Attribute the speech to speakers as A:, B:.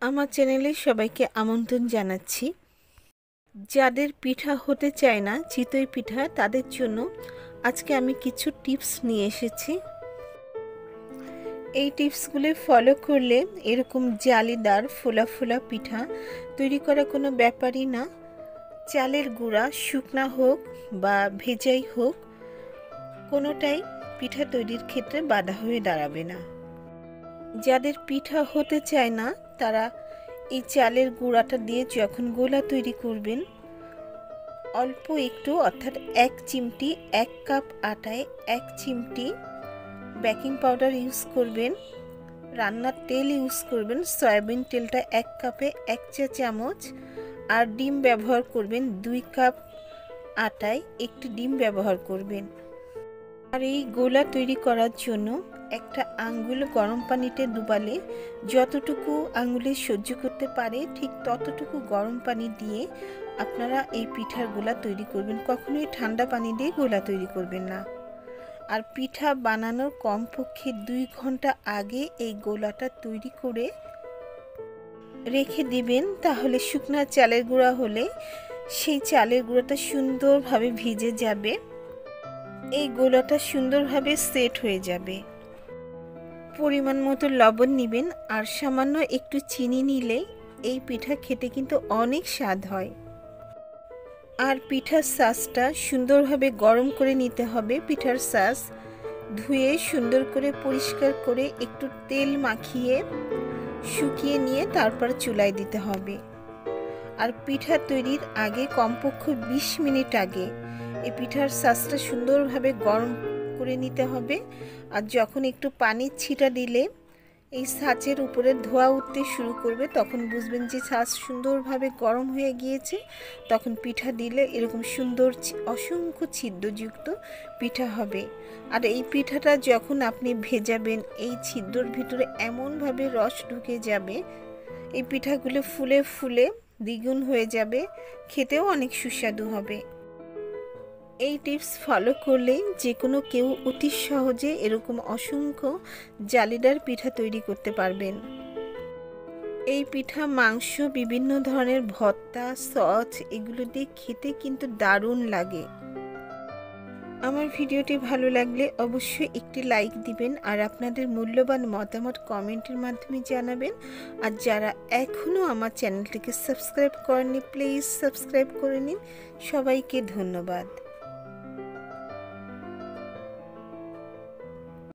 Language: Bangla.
A: আমার চ্যানেলে সবাইকে আমন্ত্রণ জানাচ্ছি। যাদের পিঠা হতে চায় না, চিতই পিঠা, তাদের জন্য আজকে আমি কিছু টিপস নিয়ে এসেছি। এই টিপসগুলো ফলো করলে এরকম জালিদার ফোলা ফোলা পিঠা তৈরি করা কোনো ব্যাপারই না। চালের গুঁড়া শুকনা হোক বা ভেজাই হোক, কোনোটাই পিঠা তৈরির ক্ষেত্রে বাধা হয়ে দাঁড়াবে না। যাদের পিঠা হতে চায় না, তারা এই চালের গুঁড়াটা দিয়ে যখন গোলা তৈরি করবেন, অল্প একটু অর্থাৎ 1 চিমটি 1 কাপ আটায় 1 চিমটি বেকিং পাউডার ইউজ করবেন, রান্নার তেল ইউজ করবেন, সয়াবিন তেলটা 1 কাপে 1 চা চামচ, আর ডিম ব্যবহার করবেন 2 কাপ আটায় 1টি ডিম ব্যবহার করবেন। আর এই গোলা তৈরি করার জন্য একটা আঙ্গুল গরম পানিতে ডুবালে যতটুকু আঙ্গুলে সহ্য করতে পারে ঠিক ততটুকু গরম পানি দিয়ে আপনারা এই পিঠার গোলা তৈরি করবেন। কখনোই ঠান্ডা পানি দিয়ে গোলা তৈরি করবেন না। আর পিঠা বানানোর কমপক্ষে 2 ঘন্টা আগে এই গোলাটা তৈরি করে রেখে দিবেন। তাহলে শুকনা চালের গুঁড়া হলে সেই চালের গুঁড়াটা সুন্দরভাবে ভিজে যাবে, এই গোলাটা সুন্দরভাবে সেট হয়ে যাবে। পরিমাণ মতো লবণ নেবেন আর সামান্য একটু চিনি নিলে এই পিঠা খেতে কিন্তু অনেক স্বাদ হয়। আর পিঠার শাঁসটা সুন্দরভাবে গরম করে নিতে হবে। পিঠার শাঁস ধুয়ে সুন্দর করে পরিষ্কার করে একটু তেল মাখিয়ে শুকিয়ে নিয়ে তারপর চুলায় দিতে হবে। আর পিঠা তৈরির আগে কমপক্ষে 20 মিনিট আগে এই পিঠার শাঁসটা সুন্দরভাবে গরম করে নিতে হবে। আর যখন একটু পানির ছিটা দিলে এই ছাঁচের উপরে ধোঁয়া উঠতে শুরু করবে, তখন বুঝবেন যে ছাঁচ সুন্দরভাবে গরম হয়ে গিয়েছে। তখন পিঠা দিলে এরকম সুন্দর অসংখ্য ছিদ্রযুক্ত পিঠা হবে। আর এই পিঠাটা যখন আপনি ভেজাবেন, এই ছিদ্রর ভিতরে এমনভাবে রস ঢুকে যাবে, এই পিঠাগুলো ফুলে ফুলে দ্বিগুণ হয়ে যাবে, খেতেও অনেক সুস্বাদু হবে। এই টিপস ফলো করলে যে কোনো কেউ অতি সহজে এরকম অসংখ্য জালিদার পিঠা তৈরি করতে পারবেন। এই পিঠা মাংস, বিভিন্ন ধরনের ভর্তা, সস এগুলো দিয়ে খেতে কিন্তু দারুণ লাগে। আমার ভিডিওটি ভালো লাগলে অবশ্যই একটি লাইক দিবেন আর আপনাদের মূল্যবান মতামত কমেন্টের মাধ্যমে জানাবেন। আর যারা এখনও আমার চ্যানেলটিকে সাবস্ক্রাইব করেননি, প্লিজ সাবস্ক্রাইব করে নিন। সবাইকে ধন্যবাদ।